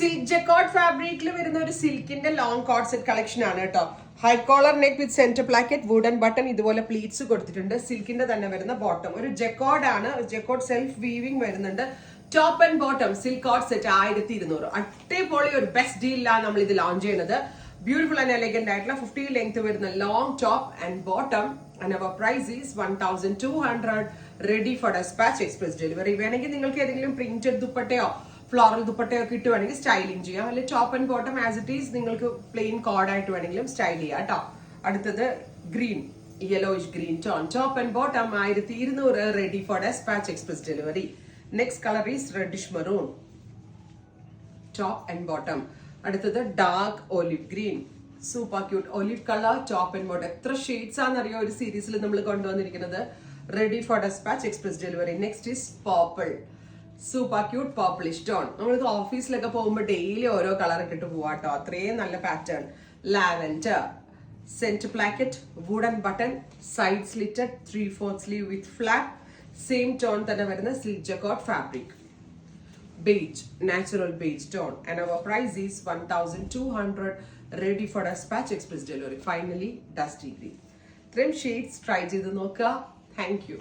Silk ജക്കോർഡ് ഫാബ്രിക്കിൽ വരുന്ന ഒരു സിൽക്കിന്റെ ലോങ് കോഡ് സെറ്റ് കളക്ഷൻ ആണ് കേട്ടോ. High collar neck with centre placket wooden button, ഇതുപോലെ പ്ലീറ്റ്സ് കൊടുത്തിട്ടുണ്ട്. സിൽക്കിന്റെ തന്നെ വരുന്ന ബോട്ടം ഒരു ജക്കോർഡ് ആണ്. ജക്കോർഡ് സെൽഫ് വീവിംഗ് വരുന്നുണ്ട്. Top and bottom silk co-ord set 1200. അടിപൊളി ഒരു ബെസ്റ്റ് ഡീലാണ് നമ്മൾ ഇത് ലോഞ്ച് ചെയ്യുന്നത്. ബ്യൂട്ടിഫുൾ ആൻഡ് എലഗന്റ് ആയിട്ടുള്ള 50 ലെങ്ത് വരുന്ന long top and bottom. And our price is 1200, ready for dispatch, express delivery. വേണമെങ്കിൽ നിങ്ങൾക്ക് ഏതെങ്കിലും പ്രിന്റഡ് ദുപ്പട്ടയോ ഫ്ലോറൽ ദുപ്പട്ടയോ കിട്ടുവാണെങ്കിൽ സ്റ്റൈലിംഗ് ചെയ്യാം. അല്ലെങ്കിൽ top and bottom as it is നിങ്ങൾക്ക് പ്ലെയിൻ കോഡ് ആയിട്ട് വേണമെങ്കിലും സ്റ്റൈൽ ചെയ്യാം കേട്ടോ. അടുത്തത് green, yellowish green tone, top and bottom 1200, ready for dispatch, express delivery. Next color is reddish maroon, top and bottom. അടുത്തത് dark olive green, super cute olive colour, top and bottom. എത്ര shades ആണെന്നറിയോ ഒരു സീരീസിൽ നമ്മൾ കൊണ്ടുവന്നിരിക്കുന്നത്. Ready for despatch, express delivery. Next is purple, super cute പർപ്പിളിഷ് tone. നമ്മളിത് ഓഫീസിലൊക്കെ പോകുമ്പോൾ ഡെയിലി ഓരോ കളർ ഇട്ടിട്ട് പോവാട്ടോ, അത്രയും നല്ല pattern. Lavender, centre placket, wooden button, side slitted, 3/4 sleeve with flat, same tone തന്നെ വരുന്ന silk jacquard fabric. Beige, natural beige tone, and our price is 1200, ready for dispatch, express delivery. Finally, dusty green. Trim shades try ചെയ്ത് നോക്കുക. Thank you.